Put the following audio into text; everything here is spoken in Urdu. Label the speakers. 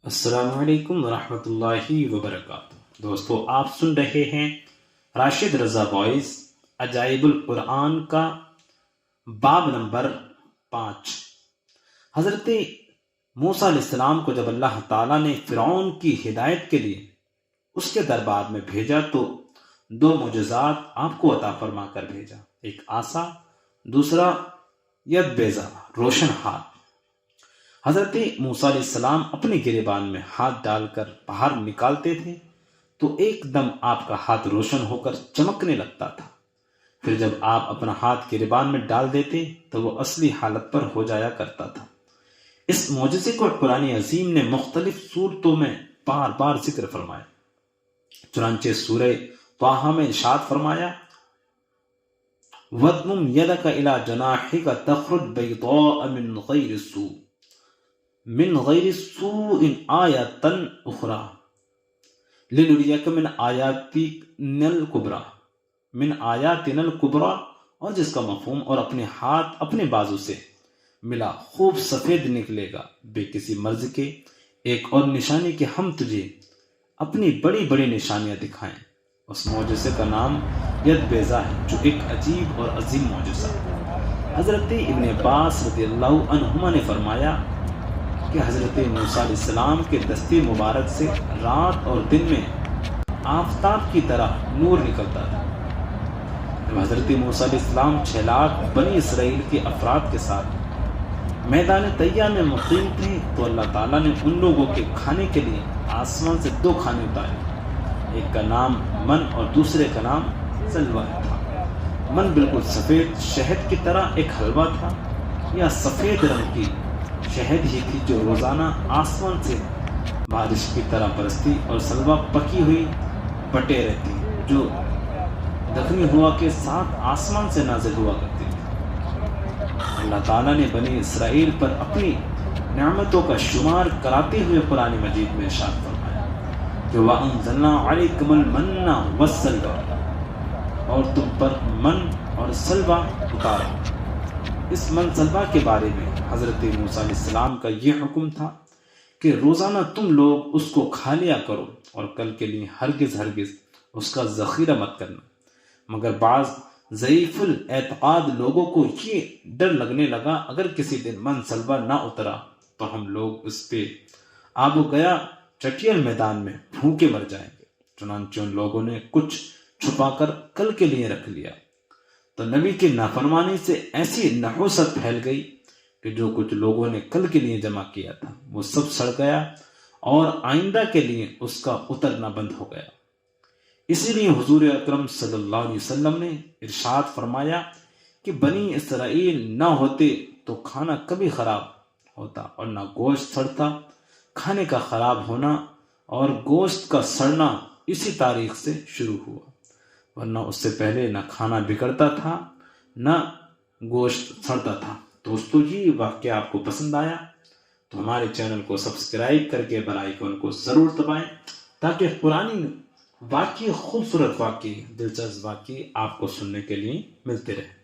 Speaker 1: السلام علیکم ورحمۃ اللہ وبرکاتہ۔ دوستو، آپ سن رہے ہیں راشد رضا وائس عجائب القرآن کا باب نمبر 5۔ حضرت موسیٰ علیہ السلام کو جب اللہ تعالیٰ نے فرعون کی ہدایت کے لیے اس کے دربار میں بھیجا تو 2 معجزات آپ کو عطا فرما کر بھیجا، ایک عصا، دوسرا ید بیضا، روشن ہاتھ۔ حضرت موسیٰ علیہ السلام اپنے گریبان میں ہاتھ ڈال کر باہر نکالتے تھے تو ایک دم آپ کا ہاتھ روشن ہو کر چمکنے لگتا تھا، پھر جب آپ اپنا ہاتھ گریبان میں ڈال دیتے تو وہ اصلی حالت پر ہو جایا کرتا تھا۔ اس معجزے کو قرآن عظیم نے مختلف صورتوں میں بار بار ذکر فرمایا۔ چنانچہ سورہ طٰہٰ میں ارشاد فرمایا، وَاضْمُمْ يَدَكَ إِلَىٰ جَنَاحِكَ تَخْرُجْ بَيْضَاءَ من غیر سوء آیۃ اخری لنریک من آیاتنا الکبریٰ، اور جس کا مفہوم اور اپنے ہاتھ اپنے بازو سے ملا خوب سفید نکلے گا بے کسی مرض کے، ایک اور نشانی کہ ہم تجھے اپنی بڑی بڑی نشانیاں دکھائیں۔ اس معجزے کا نام ید بیضا ہے، جو ایک عجیب اور عظیم معجزہ ہے۔ حضرت ابن عباس رضی اللہ عنہما نے فرمایا کہ حضرت موسیٰ علیہ السلام کے دستے مبارک سے رات اور دن میں آفتاب کی طرح نور نکلتا تھا۔ جب حضرت موسیٰ علیہ السلام 6 لاکھ بنی اسرائیل کے افراد کے ساتھ میدان طیہ میں مقیم تھے تو اللہ تعالیٰ نے ان لوگوں کے کھانے کے لیے آسمان سے 2 کھانے اتارے، ایک کا نام من اور دوسرے کا نام سلوہ تھا۔ من بالکل سفید شہد کی طرح ایک حلوہ تھا، یا سفید رنگ کی شہد ہی تھی جو روزانہ آسمان سے بارش کی طرح برستی، اور سلوہ پکی ہوئی بٹے رہتی جو دفنی ہوا کے ساتھ آسمان سے نازل ہوا کرتی تھی۔ اللہ تعالیٰ نے بنی اسرائیل پر اپنی نعمتوں کا شمار کراتے ہوئے قرآن مجید میں ارشاد فرمایا کہ وَأَنزَلْنَا عَلَيْكُمُ الْمَنَّ وَالسَّلْوَىٰ، اور تم پر من اور سلوہ اتارا۔ اس من سلوہ کے بارے میں حضرت موسیٰ علیہ السلام کا یہ حکم تھا کہ روزانہ تم لوگ اس کو کھا لیا کرو اور کل کے لیے ہرگز اس کا ذخیرہ مت کرنا۔ مگر بعض ضعیف الاعتقاد لوگوں کو یہ ڈر لگنے لگا اگر کسی دن من سلوہ نہ اترا تو ہم لوگ اس پہ آب و گیا چٹیل میدان میں بھوکے مر جائیں گے۔ چنانچہ ان لوگوں نے کچھ چھپا کر کل کے لیے رکھ لیا، تو نبی کی نافرمانی سے ایسی نحوست پھیل گئی کہ جو کچھ لوگوں نے کل کے لیے جمع کیا تھا وہ سب سڑ گیا اور آئندہ کے لیے اس کا اترنا بند ہو گیا۔ اسی لیے حضور اکرم صلی اللہ علیہ وسلم نے ارشاد فرمایا کہ بنی اسرائیل نہ ہوتے تو کھانا کبھی خراب ہوتا اور نہ گوشت سڑتا۔ کھانے کا خراب ہونا اور گوشت کا سڑنا اسی تاریخ سے شروع ہوا، ورنہ اس سے پہلے نہ کھانا بگڑتا تھا نہ گوشت سڑتا تھا۔ دوستو، یہ واقعہ آپ کو پسند آیا تو ہمارے چینل کو سبسکرائب کر کے بیل آئیکن کو ضرور دبائیں تاکہ پرانی واقعی خوبصورت واقعی دلچسپ واقعی آپ کو سننے کے لیے ملتے رہے۔